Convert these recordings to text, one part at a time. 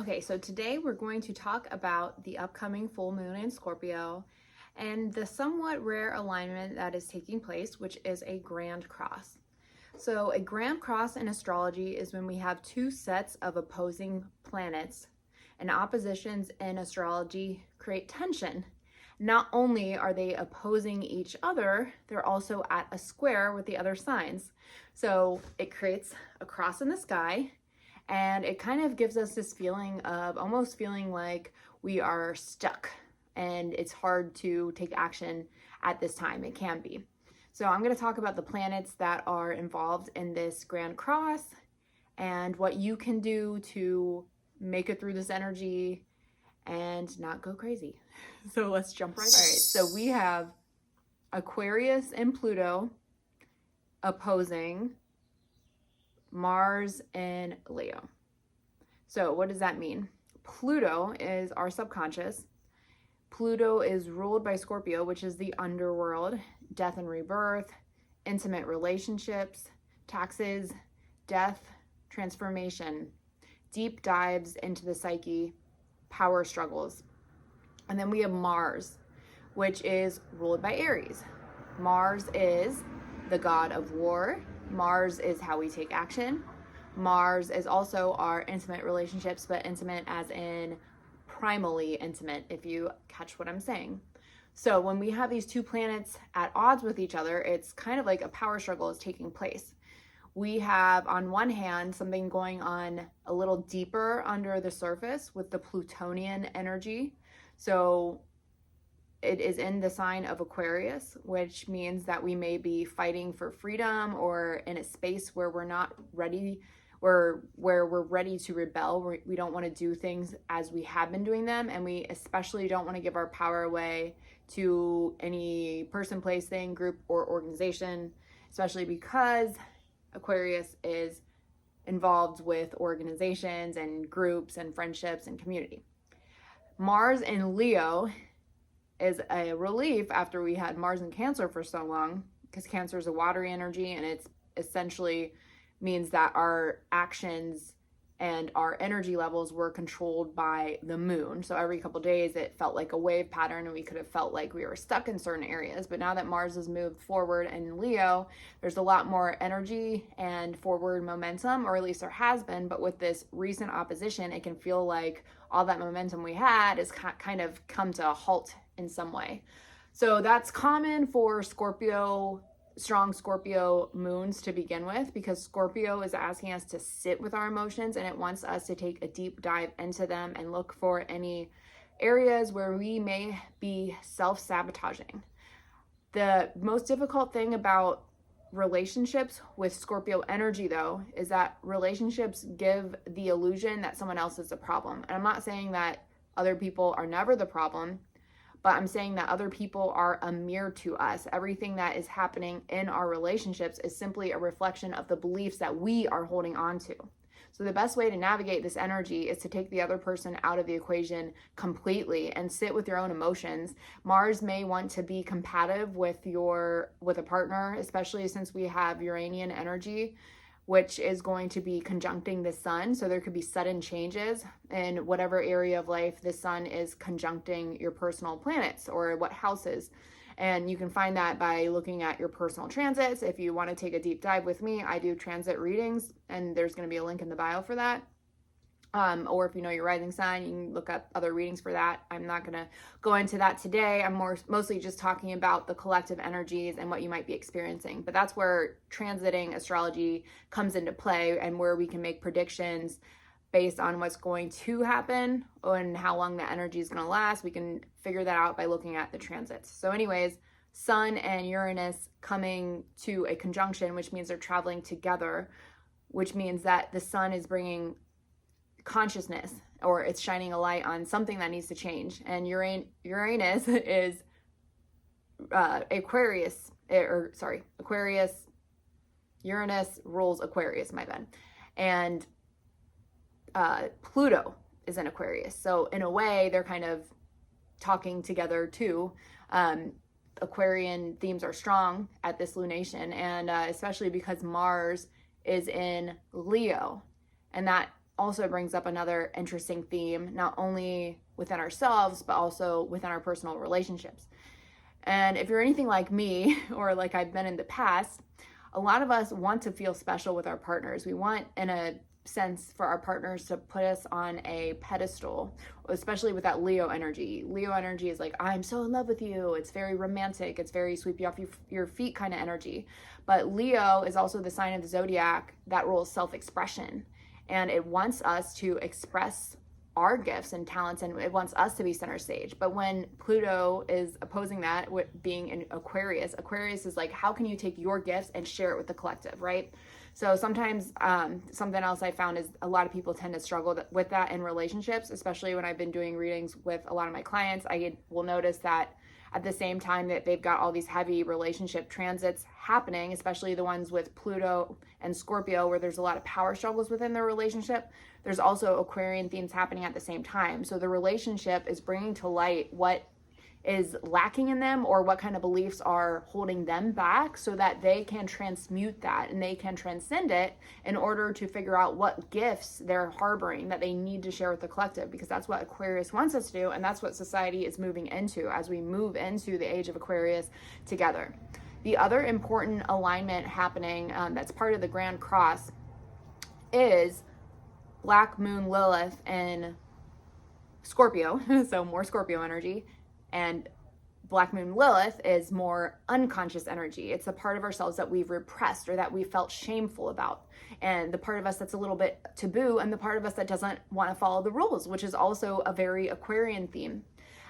Okay, so today we're going to talk about the upcoming full moon in Scorpio and the somewhat rare alignment that is taking place, which is a grand cross. So a grand cross in astrology is when we have two sets of opposing planets, and oppositions in astrology create tension. Not only are they opposing each other, they're also at a square with the other signs. So it creates a cross in the sky, and it kind of gives us this feeling of almost feeling like we are stuck and it's hard to take action at this time. It can be. So I'm going to talk about the planets that are involved in this grand cross and what you can do to make it through this energy and not go crazy. So let's jump right in. All right, so we have Aquarius and Pluto opposing Mars and Leo. So what does that mean? Pluto is our subconscious. Pluto is ruled by Scorpio, which is the underworld, death and rebirth, intimate relationships, taxes, death, transformation, deep dives into the psyche, power struggles. And then we have Mars, which is ruled by Aries. Mars is the god of war. Mars is how we take action. Mars is also our intimate relationships, but intimate as in primally intimate, if you catch what I'm saying. So when we have these two planets at odds with each other, it's kind of like a power struggle is taking place. We have, on one hand, something going on a little deeper under the surface with the Plutonian energy. So it is in the sign of Aquarius, which means that we may be fighting for freedom or in a space where we're not ready, where we're ready to rebel. We don't want to do things as we have been doing them, and we especially don't want to give our power away to any person, place, thing, group, or organization, especially because Aquarius is involved with organizations and groups and friendships and community. Mars in Leo is a relief after we had Mars in Cancer for so long, because Cancer is a watery energy, and it's essentially means that our actions and our energy levels were controlled by the moon. So every couple of days it felt like a wave pattern, and we could have felt like we were stuck in certain areas. But now that Mars has moved forward in Leo, there's a lot more energy and forward momentum, or at least there has been. But with this recent opposition, it can feel like all that momentum we had is kind of come to a halt in some way. So that's common for strong Scorpio moons to begin with, because Scorpio is asking us to sit with our emotions, and it wants us to take a deep dive into them and look for any areas where we may be self-sabotaging. The most difficult thing about relationships with Scorpio energy, though, is that relationships give the illusion that someone else is the problem. And I'm not saying that other people are never the problem, but I'm saying that other people are a mirror to us. Everything that is happening in our relationships is simply a reflection of the beliefs that we are holding on to. So the best way to navigate this energy is to take the other person out of the equation completely and sit with your own emotions. Mars may want to be compatible with a partner, especially since we have Uranian energy, which is going to be conjuncting the sun. So there could be sudden changes in whatever area of life the sun is conjuncting your personal planets or what houses. And you can find that by looking at your personal transits. If you want to take a deep dive with me, I do transit readings, and there's going to be a link in the bio for that. Or if you know your rising sign, you can look up other readings for that. I'm not going to go into that today. I'm mostly just talking about the collective energies and what you might be experiencing. But that's where transiting astrology comes into play, and where we can make predictions based on what's going to happen and how long the energy is going to last. We can figure that out by looking at the transits. So anyways, Sun and Uranus coming to a conjunction, which means they're traveling together, which means that the Sun is bringing consciousness, or it's shining a light on something that needs to change. And Uranus is Uranus rules Aquarius, my bad. And Pluto is in Aquarius. So in a way, they're kind of talking together too. Aquarian themes are strong at this lunation, and especially because Mars is in Leo, and that also brings up another interesting theme, not only within ourselves, but also within our personal relationships. And if you're anything like me, or like I've been in the past, a lot of us want to feel special with our partners. We want, in a sense, for our partners to put us on a pedestal, especially with that Leo energy. Leo energy is like, I'm so in love with you. It's very romantic. It's very sweep you off your feet kind of energy. But Leo is also the sign of the zodiac that rules self-expression. And it wants us to express our gifts and talents, and it wants us to be center stage. But when Pluto is opposing that, with being in Aquarius, Aquarius is like, how can you take your gifts and share it with the collective, right? So sometimes something else I found is a lot of people tend to struggle with that in relationships, especially when I've been doing readings with a lot of my clients. I will notice that at the same time that they've got all these heavy relationship transits happening, especially the ones with Pluto and Scorpio, where there's a lot of power struggles within their relationship, there's also Aquarian themes happening at the same time. So the relationship is bringing to light what is lacking in them, or what kind of beliefs are holding them back, so that they can transmute that and they can transcend it in order to figure out what gifts they're harboring that they need to share with the collective, because that's what Aquarius wants us to do, and that's what society is moving into as we move into the age of Aquarius together. The other important alignment happening that's part of the Grand Cross is Black Moon Lilith in Scorpio, so more Scorpio energy. And Black Moon Lilith is more unconscious energy. It's the part of ourselves that we've repressed or that we felt shameful about. And the part of us that's a little bit taboo, and the part of us that doesn't want to follow the rules, which is also a very Aquarian theme.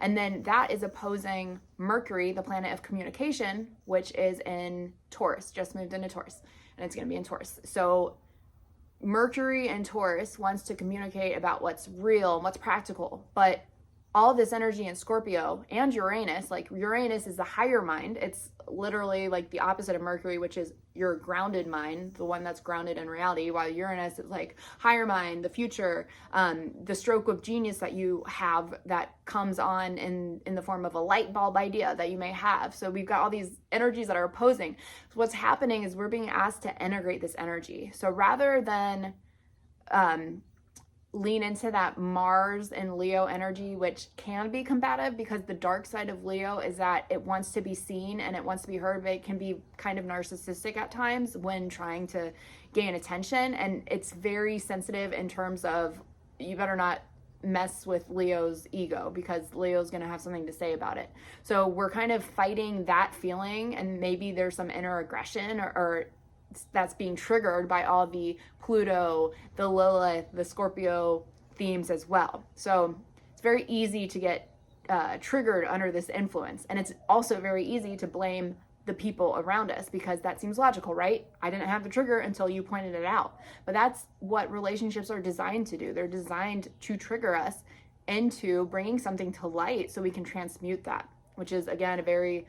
And then that is opposing Mercury, the planet of communication, which is in Taurus, just moved into Taurus, and it's going to be in Taurus. So Mercury and Taurus wants to communicate about what's real and what's practical, but all this energy in Scorpio and Uranus, like Uranus is the higher mind. It's literally like the opposite of Mercury, which is your grounded mind, the one that's grounded in reality, while Uranus is like higher mind, the future, the stroke of genius that you have that comes on in the form of a light bulb idea that you may have. So we've got all these energies that are opposing. So what's happening is we're being asked to integrate this energy. So rather than lean into that Mars and Leo energy, which can be combative, because the dark side of Leo is that it wants to be seen and it wants to be heard, but it can be kind of narcissistic at times when trying to gain attention. And it's very sensitive in terms of, you better not mess with Leo's ego, because Leo's going to have something to say about it. So we're kind of fighting that feeling, and maybe there's some inner aggression or that's being triggered by all the Pluto, the Lilith, the Scorpio themes as well. So it's very easy to get triggered under this influence. And it's also very easy to blame the people around us, because that seems logical, right? I didn't have the trigger until you pointed it out. But that's what relationships are designed to do. They're designed to trigger us into bringing something to light so we can transmute that, which is, again, a very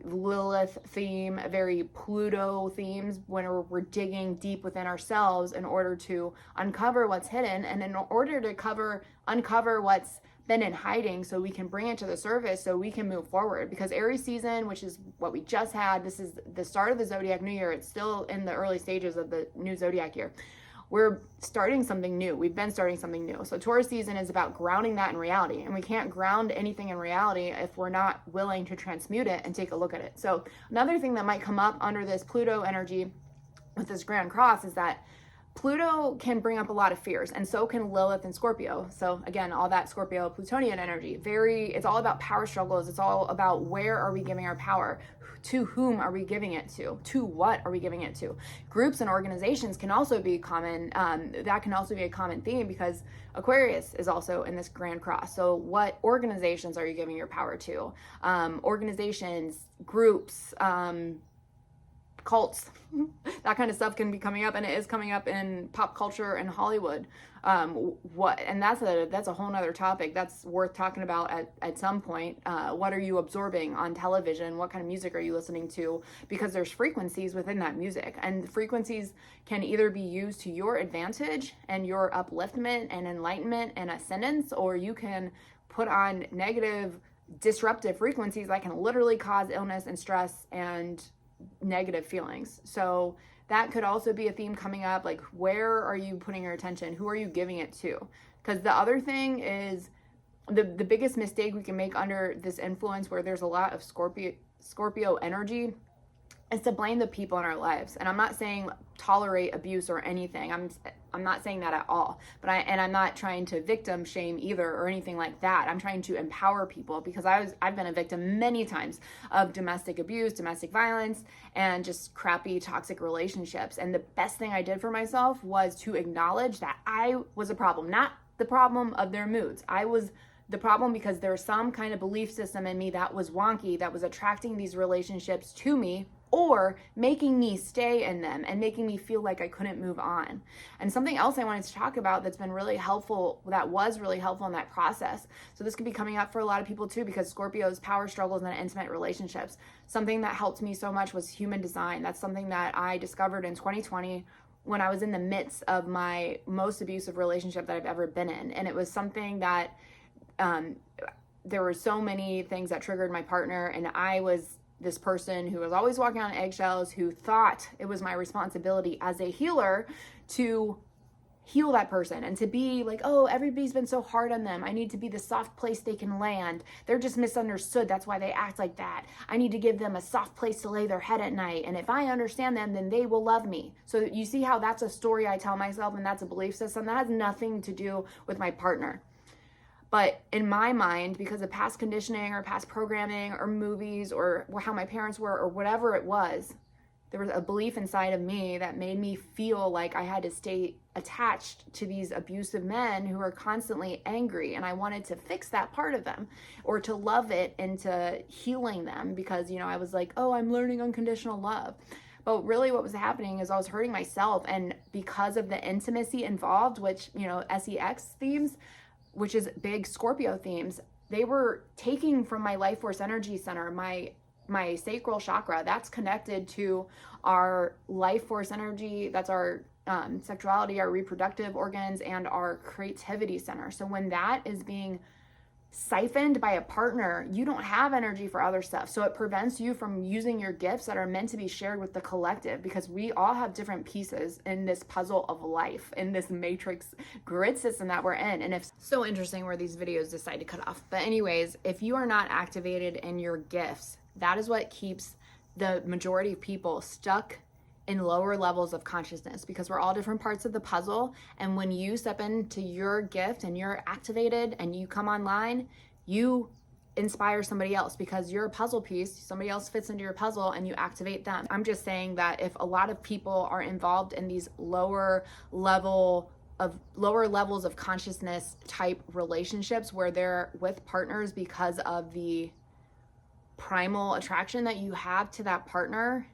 Lilith theme, a very Pluto themes, when we're digging deep within ourselves in order to uncover what's hidden, and in order to uncover what's been in hiding, so we can bring it to the surface, so we can move forward. Because Aries season, which is what we just had, this is the start of the zodiac new year. It's still in the early stages of the new zodiac year. We're starting something new. We've been starting something new. So Taurus season is about grounding that in reality. And we can't ground anything in reality if we're not willing to transmute it and take a look at it. So another thing that might come up under this Pluto energy with this Grand Cross is that Pluto can bring up a lot of fears, and so can Lilith and Scorpio. So again, all that Scorpio Plutonian energy, it's all about power struggles. It's all about, where are we giving our power? To whom are we giving it to? To what are we giving it to? Groups and organizations can also be common. That can also be a common theme, because Aquarius is also in this Grand Cross. So what organizations are you giving your power to? Organizations, groups, cults, that kind of stuff can be coming up, and it is coming up in pop culture and Hollywood. And that's a whole nother topic that's worth talking about at some point. What are you absorbing on television? What kind of music are you listening to? Because there's frequencies within that music, and frequencies can either be used to your advantage and your upliftment and enlightenment and ascendance, or you can put on negative, disruptive frequencies that can literally cause illness and stress and negative feelings. So that could also be a theme coming up. Like, where are you putting your attention? Who are you giving it to? Because the other thing is, the biggest mistake we can make under this influence, where there's a lot of Scorpio energy, is to blame the people in our lives. And I'm not saying tolerate abuse or anything. I'm not saying that at all. But I'm not trying to victim shame either or anything like that. I'm trying to empower people, because I've been a victim many times of domestic abuse, domestic violence, and just crappy toxic relationships. And the best thing I did for myself was to acknowledge that I was a problem, not the problem of their moods. I was the problem because there's some kind of belief system in me that was wonky, that was attracting these relationships to me, or making me stay in them and making me feel like I couldn't move on. And something else I wanted to talk about that's been really helpful, that was really helpful in that process. So this could be coming up for a lot of people too, because Scorpio's power struggles in intimate relationships. Something that helped me so much was human design. That's something that I discovered in 2020 when I was in the midst of my most abusive relationship that I've ever been in. And it was something that there were so many things that triggered my partner, and I was this person who was always walking on eggshells, who thought it was my responsibility as a healer to heal that person and to be like, oh, everybody's been so hard on them. I need to be the soft place they can land. They're just misunderstood. That's why they act like that. I need to give them a soft place to lay their head at night. And if I understand them, then they will love me. So you see how that's a story I tell myself, and that's a belief system that has nothing to do with my partner. But in my mind, because of past conditioning or past programming or movies or how my parents were or whatever it was, there was a belief inside of me that made me feel like I had to stay attached to these abusive men who are constantly angry. And I wanted to fix that part of them, or to love it into healing them, because, I was like, oh, I'm learning unconditional love. But really what was happening is I was hurting myself. And because of the intimacy involved, which, SEX themes, which is big Scorpio themes, they were taking from my life force energy center, my sacral chakra. That's connected to our life force energy. That's our sexuality, our reproductive organs, and our creativity center. So when that is being siphoned by a partner, you don't have energy for other stuff. So it prevents you from using your gifts that are meant to be shared with the collective, because we all have different pieces in this puzzle of life, in this matrix grid system that we're in. And it's so interesting where these videos decide to cut off. But anyways, if you are not activated in your gifts, that is what keeps the majority of people stuck in lower levels of consciousness, because we're all different parts of the puzzle. And when you step into your gift and you're activated and you come online, you inspire somebody else, because you're a puzzle piece. Somebody else fits into your puzzle and you activate them. I'm just saying that if a lot of people are involved in these lower levels of consciousness type relationships, where they're with partners because of the primal attraction that you have to that partner,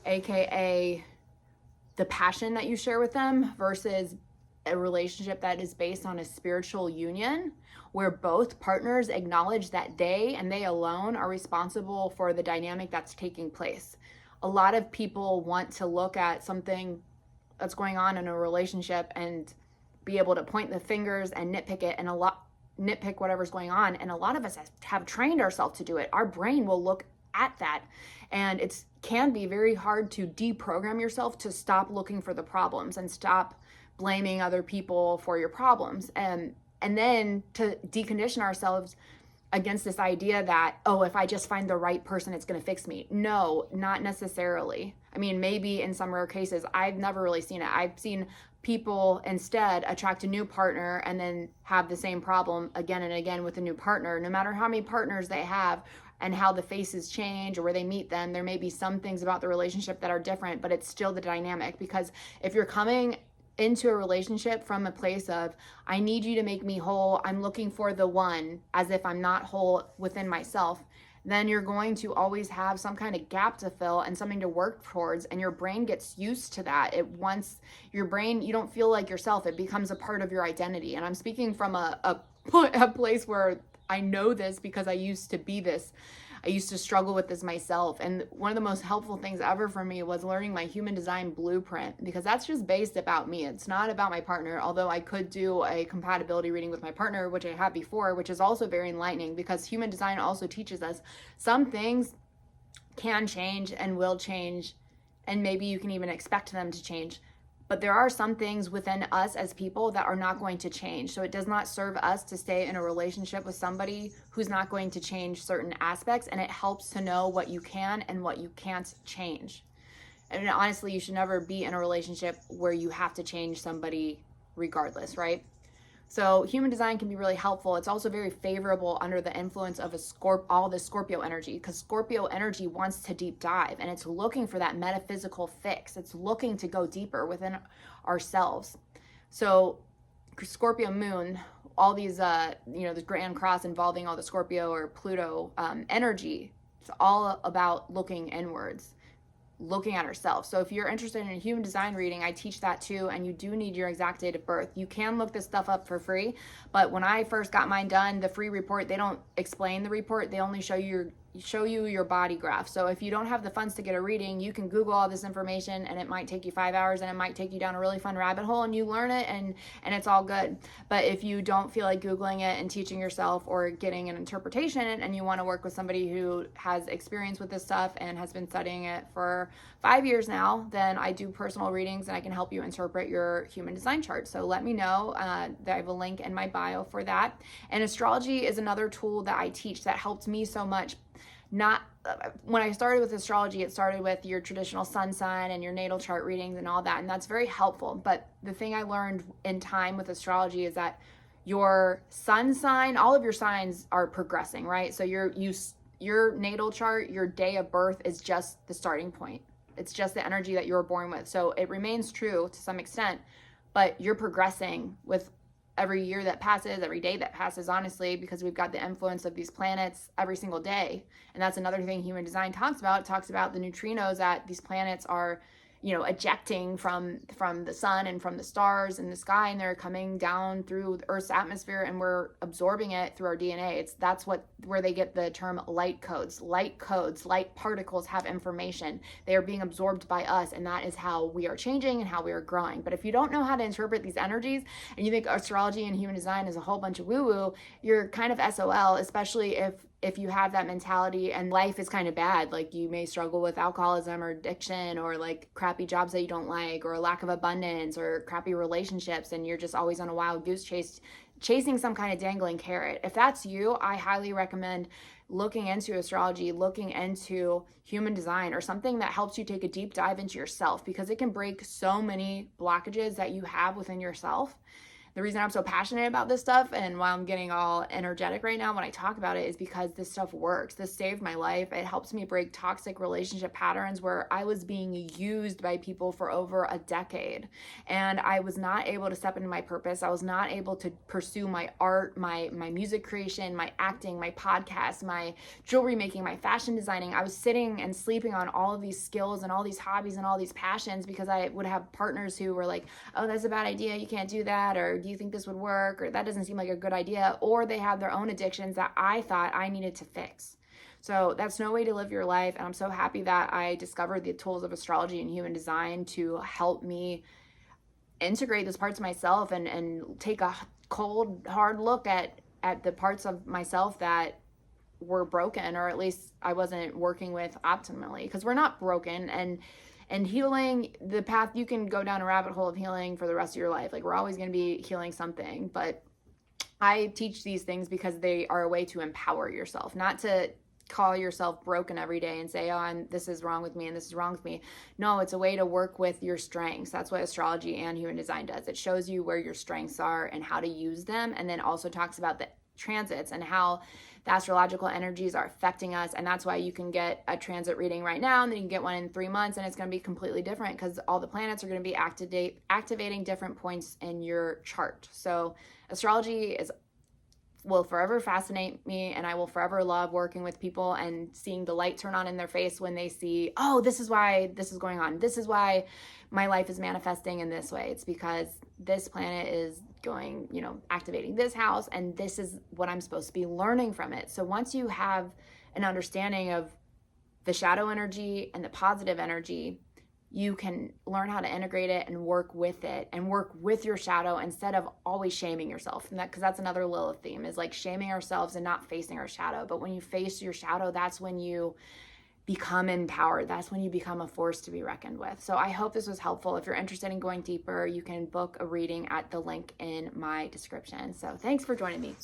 aka the passion that you share with them, versus a relationship that is based on a spiritual union, where both partners acknowledge that they and they alone are responsible for the dynamic that's taking place. A lot of people want to look at something that's going on in a relationship and be able to point the fingers and nitpick it, and nitpick whatever's going on. And a lot of us have trained ourselves to do it. Our brain will look at that, and it can be very hard to deprogram yourself to stop looking for the problems and stop blaming other people for your problems, and then to decondition ourselves against this idea that, oh, if I just find the right person, it's going to fix me. No, not necessarily. I mean, maybe in some rare cases. I've never really seen it. I've seen people instead attract a new partner and then have the same problem again and again with a new partner. No matter how many partners they have and how the faces change or where they meet them, there may be some things about the relationship that are different, but it's still the dynamic. Because if you're coming into a relationship from a place of, I need you to make me whole, I'm looking for the one, as if I'm not whole within myself, then you're going to always have some kind of gap to fill and something to work towards. And your brain gets used to that. Once your brain, you don't feel like yourself, it becomes a part of your identity. And I'm speaking from a place where I know this, because I used to be this. I used to struggle with this myself. And one of the most helpful things ever for me was learning my human design blueprint, because that's just based about me. It's not about my partner, although I could do a compatibility reading with my partner, which I have before, which is also very enlightening, because human design also teaches us some things can change and will change and maybe you can even expect them to change. But there are some things within us as people that are not going to change. So it does not serve us to stay in a relationship with somebody who's not going to change certain aspects, and it helps to know what you can and what you can't change. And honestly, you should never be in a relationship where you have to change somebody regardless, right? So human design can be really helpful. It's also very favorable under the influence of all the Scorpio energy, because Scorpio energy wants to deep dive, and it's looking for that metaphysical fix. It's looking to go deeper within ourselves. So Scorpio moon, all these, the grand cross involving all the Scorpio or Pluto energy, it's all about looking inwards, looking at ourselves. So if you're interested in a human design reading, I teach that too, and you do need your exact date of birth. You can look this stuff up for free, but when I first got mine done, the free report, they don't explain the report, they only show you your body graph. So if you don't have the funds to get a reading, you can Google all this information, and it might take you 5 hours, and it might take you down a really fun rabbit hole, and you learn it, and it's all good. But if you don't feel like Googling it and teaching yourself or getting an interpretation, and you want to work with somebody who has experience with this stuff and has been studying it for 5 years now, then I do personal readings, and I can help you interpret your human design chart. So let me know. I have a link in my bio for that. And astrology is another tool that I teach that helped me so much. When I started with astrology, it started with your traditional sun sign and your natal chart readings and all that, and that's very helpful. But the thing I learned in time with astrology is that your sun sign, all of your signs are progressing, right? So your natal chart, your day of birth is just the starting point. It's just the energy that you were born with. So it remains true to some extent, but you're progressing with every year that passes, every day that passes, honestly, because we've got the influence of these planets every single day. And that's another thing human design talks about. It talks about the neutrinos that these planets are, ejecting from the sun and from the stars in the sky, and they're coming down through the Earth's atmosphere, and we're absorbing it through our DNA. That's where they get the term light codes. Light codes, light particles have information. They are being absorbed by us, and that is how we are changing and how we are growing. But if you don't know how to interpret these energies, and you think astrology and human design is a whole bunch of woo-woo, you're kind of SOL, especially if you have that mentality and life is kind of bad. Like, you may struggle with alcoholism or addiction, or like crappy jobs that you don't like, or a lack of abundance, or crappy relationships, and you're just always on a wild goose chase, chasing some kind of dangling carrot. If that's you, I highly recommend looking into astrology, looking into human design, or something that helps you take a deep dive into yourself, because it can break so many blockages that you have within yourself. The reason I'm so passionate about this stuff, and why I'm getting all energetic right now when I talk about it, is because this stuff works. This saved my life. It helps me break toxic relationship patterns where I was being used by people for over a decade, and I was not able to step into my purpose. I was not able to pursue my art, my music creation, my acting, my podcast, my jewelry making, my fashion designing. I was sitting and sleeping on all of these skills and all these hobbies and all these passions, because I would have partners who were like, oh, that's a bad idea, you can't do that, or do you think this would work, or that doesn't seem like a good idea, or they have their own addictions that I thought I needed to fix. So that's no way to live your life, and I'm so happy that I discovered the tools of astrology and human design to help me integrate those parts of myself and take a cold, hard look at the parts of myself that were broken, or at least I wasn't working with optimally, because we're not broken. And healing, the path, you can go down a rabbit hole of healing for the rest of your life. Like, we're always going to be healing something. But I teach these things because they are a way to empower yourself, not to call yourself broken every day and say, oh, this is wrong with me and this is wrong with me. No, it's a way to work with your strengths. That's what astrology and human design does. It shows you where your strengths are and how to use them, and then also talks about the transits and how the astrological energies are affecting us. And that's why you can get a transit reading right now, and then you can get one in 3 months, and it's going to be completely different, because all the planets are going to be activating different points in your chart. So astrology will forever fascinate me, and I will forever love working with people and seeing the light turn on in their face when they see, oh, this is why this is going on. This is why my life is manifesting in this way. It's because this planet is going, activating this house, and this is what I'm supposed to be learning from it. So once you have an understanding of the shadow energy and the positive energy, you can learn how to integrate it and work with it and work with your shadow, instead of always shaming yourself. And because that's another Lilith theme, is like shaming ourselves and not facing our shadow. But when you face your shadow, that's when you become empowered. That's when you become a force to be reckoned with. So I hope this was helpful. If you're interested in going deeper, you can book a reading at the link in my description. So thanks for joining me.